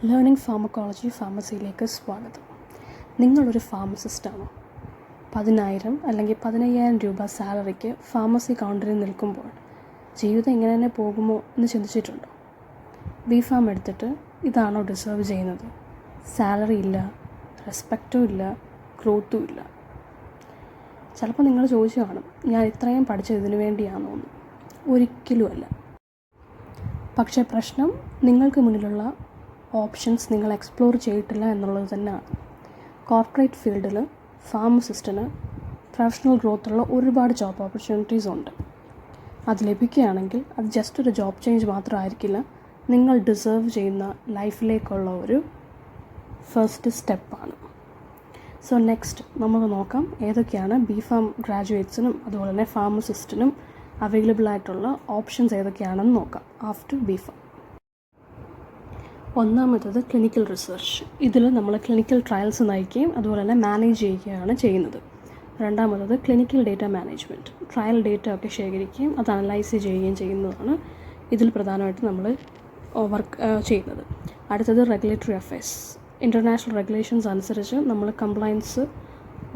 Learning pharmacology ഫാർമസിയിലേക്ക് സ്വാഗതം. നിങ്ങളൊരു ഫാർമസിസ്റ്റാണോ? 10,000 അല്ലെങ്കിൽ 15,000 രൂപ സാലറിക്ക് ഫാർമസി കൗണ്ടറിൽ നിൽക്കുമ്പോൾ ജീവിതം ഇങ്ങനെ തന്നെ പോകുമോ എന്ന് ചിന്തിച്ചിട്ടുണ്ടോ? ബി.ഫാം എടുത്തിട്ട് ഇതാണോ ഡിസേർവ് ചെയ്യുന്നത്? സാലറി ഇല്ല, റെസ്പെക്റ്റും ഇല്ല, ഗ്രോത്തും ഇല്ല. ചിലപ്പോൾ നിങ്ങൾ ചോദിച്ചു കാണും, ഞാൻ ഇത്രയും പഠിച്ചത് ഇതിനു വേണ്ടിയാണോ എന്ന്. ഒരിക്കലുമല്ല. പക്ഷേ പ്രശ്നം നിങ്ങൾക്ക് മുന്നിലുള്ള ഓപ്ഷൻസ് നിങ്ങൾ എക്സ്പ്ലോർ ചെയ്തിട്ടില്ല എന്നുള്ളത് തന്നെയാണ്. കോർപ്പറേറ്റ് ഫീൽഡിൽ ഫാർമസിസ്റ്റിന് പ്രൊഫഷണൽ ഗ്രോത്തുള്ള ഒരുപാട് ജോബ് ഓപ്പർച്യൂണിറ്റീസ് ഉണ്ട്. അത് ലഭിക്കുകയാണെങ്കിൽ അത് ജസ്റ്റ് ഒരു ജോബ് ചേഞ്ച് മാത്രമായിരിക്കില്ല, നിങ്ങൾ ഡിസേർവ് ചെയ്യുന്ന ലൈഫിലേക്കുള്ള ഒരു ഫസ്റ്റ് സ്റ്റെപ്പാണ്. സോ നെക്സ്റ്റ് നമുക്ക് നോക്കാം ഏതൊക്കെയാണ് ബി.ഫാം ഗ്രാജുവേറ്റ്സിനും അതുപോലെ തന്നെ ഫാർമസിസ്റ്റിനും അവൈലബിൾ ആയിട്ടുള്ള ഓപ്ഷൻസ് ഏതൊക്കെയാണെന്ന് നോക്കാം ആഫ്റ്റർ ബി.ഫാം. ഒന്നാമത്തത് ക്ലിനിക്കൽ റിസർച്ച്. ഇതിൽ നമ്മൾ ക്ലിനിക്കൽ ട്രയൽസ് നയിക്കുകയും അതുപോലെ തന്നെ മാനേജ് ചെയ്യുകയാണ് ചെയ്യുന്നത്. രണ്ടാമത്തത് clinical data management. Trial data ഒക്കെ ശേഖരിക്കുകയും അത് അനലൈസ് ചെയ്യുകയും ചെയ്യുന്നതാണ് ഇതിൽ പ്രധാനമായിട്ട് നമ്മൾ വർക്ക് ചെയ്യുന്നത്. അടുത്തത് റെഗുലേറ്ററി അഫയേഴ്സ്. ഇൻ്റർനാഷണൽ റെഗുലേഷൻസ് അനുസരിച്ച് നമ്മൾ കംപ്ലയൻസ്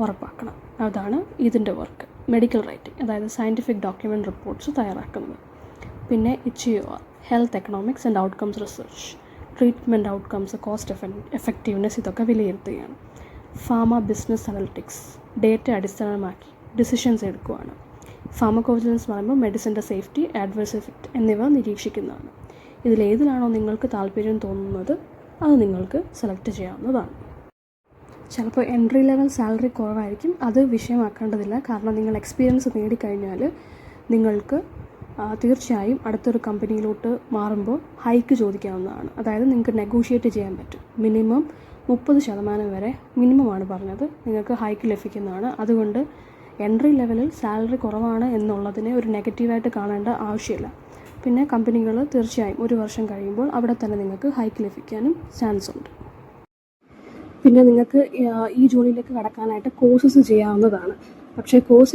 ഉറപ്പാക്കണം, അതാണ് ഇതിൻ്റെ വർക്ക്. മെഡിക്കൽ റൈറ്റിംഗ്, അതായത് സയൻറ്റിഫിക് ഡോക്യുമെൻ്റ് റിപ്പോർട്ട്സ് തയ്യാറാക്കുന്നത്. പിന്നെ HEOR, health economics and outcomes research. Treatment outcomes, cost effectiveness ഇതൊക്കെ വിലയിരുത്തുകയാണ്. ഫാർമ ബിസിനസ് അനലിറ്റിക്സ്, ഡേറ്റ അടിസ്ഥാനമാക്കി ഡിസിഷൻസ് എടുക്കുകയാണ്. ഫാർമക്കോവിജിലൻസ് പറയുമ്പോൾ മെഡിസിൻ്റെ സേഫ്റ്റി, ആഡ്വേഴ്സ് എഫക്റ്റ് എന്നിവ നിരീക്ഷിക്കുന്നതാണ്. ഇതിലേതിലാണോ നിങ്ങൾക്ക് താല്പര്യം തോന്നുന്നത് അത് നിങ്ങൾക്ക് സെലക്ട് ചെയ്യാവുന്നതാണ്. ചിലപ്പോൾ എൻട്രി ലെവൽ സാലറി കുറവായിരിക്കും, അത് വിഷയമാക്കേണ്ടതില്ല. കാരണം നിങ്ങൾ എക്സ്പീരിയൻസ് നേടിക്കഴിഞ്ഞാൽ നിങ്ങൾക്ക് തീർച്ചയായും അടുത്തൊരു കമ്പനിയിലോട്ട് മാറുമ്പോൾ ഹൈക്ക് ചോദിക്കാവുന്നതാണ്. അതായത് നിങ്ങൾക്ക് നെഗോഷിയേറ്റ് ചെയ്യാൻ പറ്റും. മിനിമം 30% വരെ മിനിമമാണ് പറഞ്ഞത്, നിങ്ങൾക്ക് ഹൈക്ക് ലഭിക്കുന്നതാണ്. അതുകൊണ്ട് എൻട്രി ലെവലിൽ സാലറി കുറവാണ് എന്നുള്ളതിനെ ഒരു നെഗറ്റീവായിട്ട് കാണേണ്ട ആവശ്യമില്ല. പിന്നെ കമ്പനികൾ തീർച്ചയായും 1 വർഷം കഴിയുമ്പോൾ അവിടെ തന്നെ നിങ്ങൾക്ക് ഹൈക്ക് ലഭിക്കാനും ചാൻസ് ഉണ്ട്. പിന്നെ നിങ്ങൾക്ക് ഈ ജോലിയിലേക്ക് കടക്കാനായിട്ട് കോഴ്സസ് ചെയ്യാവുന്നതാണ്. പക്ഷേ കോഴ്സ്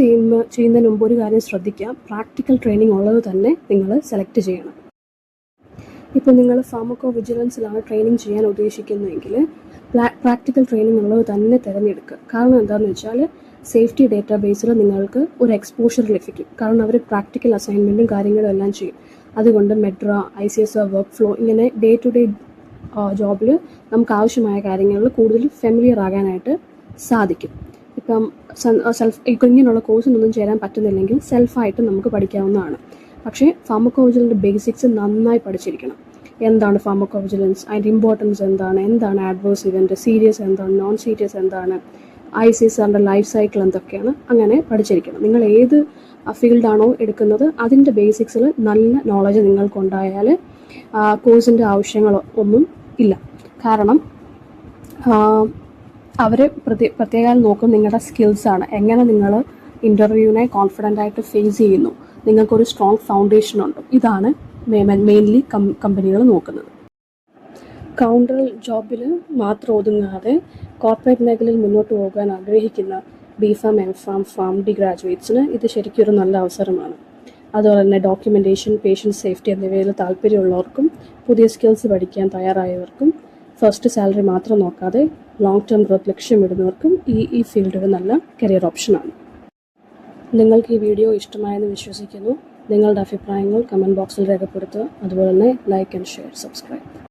ചെയ്യുന്നതിന് മുമ്പ് ഒരു കാര്യം ശ്രദ്ധിക്കുക, പ്രാക്ടിക്കൽ ട്രെയിനിങ് ഉള്ളത് തന്നെ നിങ്ങൾ സെലക്ട് ചെയ്യണം. ഇപ്പോൾ നിങ്ങൾ ഫാർമക്കോ വിജിലൻസിലാണ് ട്രെയിനിങ് ചെയ്യാൻ ഉദ്ദേശിക്കുന്നതെങ്കിൽ പ്രാക്ടിക്കൽ ട്രെയിനിങ് ഉള്ളത് തന്നെ തിരഞ്ഞെടുക്കുക. കാരണം എന്താണെന്ന് വെച്ചാൽ സേഫ്റ്റി ഡേറ്റാബേസിൽ നിങ്ങൾക്ക് ഒരു എക്സ്പോഷർ ലഭിക്കും. കാരണം അവർ പ്രാക്ടിക്കൽ അസൈൻമെൻറ്റും കാര്യങ്ങളും എല്ലാം ചെയ്യും. അതുകൊണ്ട് മെഡ്ര, ICSR വർക്ക് ഫ്ലോ, ഇങ്ങനെ ഡേ ടു ഡേ ജോബിൽ നമുക്ക് ആവശ്യമായ കാര്യങ്ങളിൽ കൂടുതൽ ഫെമിലിയർ ആകാനായിട്ട് സാധിക്കും. ഇപ്പം ഇങ്ങനെയുള്ള കോഴ്സിനൊന്നും ചേരാൻ പറ്റുന്നില്ലെങ്കിൽ സെൽഫായിട്ട് നമുക്ക് പഠിക്കാവുന്നതാണ്. പക്ഷേ ഫാർമക്കോവിജിലൻസിൻ്റെ ബേസിക്സ് നന്നായി പഠിച്ചിരിക്കണം. എന്താണ് ഫാർമക്കോവിജിലൻസ്, അതിൻ്റെ ഇമ്പോർട്ടൻസ് എന്താണ് ആഡ്വേഴ്സ് ഇവൻറ്റ്, സീരിയസ് എന്താണ്, നോൺ സീരിയസ് എന്താണ്, ICSRൻ്റെ ലൈഫ് സൈക്കിൾ എന്തൊക്കെയാണ്, അങ്ങനെ പഠിച്ചിരിക്കണം. നിങ്ങൾ ഏത് ഫീൽഡാണോ എടുക്കുന്നത് അതിൻ്റെ ബേസിക്സിൽ നല്ല നോളജ് നിങ്ങൾക്കുണ്ടായാൽ കോഴ്സിൻ്റെ ആവശ്യങ്ങളോ ഒന്നും ഇല്ല. കാരണം അവർ പ്രത്യേകം നോക്കും നിങ്ങളുടെ സ്കിൽസാണ്, എങ്ങനെ നിങ്ങൾ ഇൻ്റർവ്യൂവിനെ കോൺഫിഡൻ്റ് ആയിട്ട് ഫേസ് ചെയ്യുന്നു, നിങ്ങൾക്കൊരു സ്ട്രോങ് ഫൗണ്ടേഷൻ ഉണ്ട്. ഇതാണ് മെയിൻലി കമ്പനികൾ നോക്കുന്നത്. കൗണ്ടർ ജോബിൽ മാത്രം ഒതുങ്ങാതെ കോർപ്പറേറ്റ് മേഖലയിൽ മുന്നോട്ട് പോകാൻ ആഗ്രഹിക്കുന്ന ബി.ഫാം, എം.ഫാം, ഫാർമഡി ഗ്രാജുവേറ്റ്സിന് ഇത് ശരിക്കും ഒരു നല്ല അവസരമാണ്. അതുപോലെ തന്നെ ഡോക്യുമെൻറ്റേഷൻ, പേഷ്യൻ്റ് സേഫ്റ്റി എന്നിവയിൽ താല്പര്യമുള്ളവർക്കും പുതിയ സ്കിൽസ് പഠിക്കാൻ തയ്യാറായവർക്കും ഫസ്റ്റ് സാലറി മാത്രം നോക്കാതെ ലോങ് ടേം ഗ്രോത്ത് ലക്ഷ്യമിടുന്നവർക്കും ഈ ഫീൽഡ് ഒരു നല്ല കരിയർ ഓപ്ഷനാണ്. നിങ്ങൾക്ക് ഈ വീഡിയോ ഇഷ്ടമായെന്ന് വിശ്വസിക്കുന്നു. നിങ്ങളുടെ അഭിപ്രായങ്ങൾ കമൻറ്റ് ബോക്സിൽ രേഖപ്പെടുത്തുക. അതുപോലെ തന്നെ ലൈക്ക് ആൻഡ് ഷെയർ, സബ്സ്ക്രൈബ്.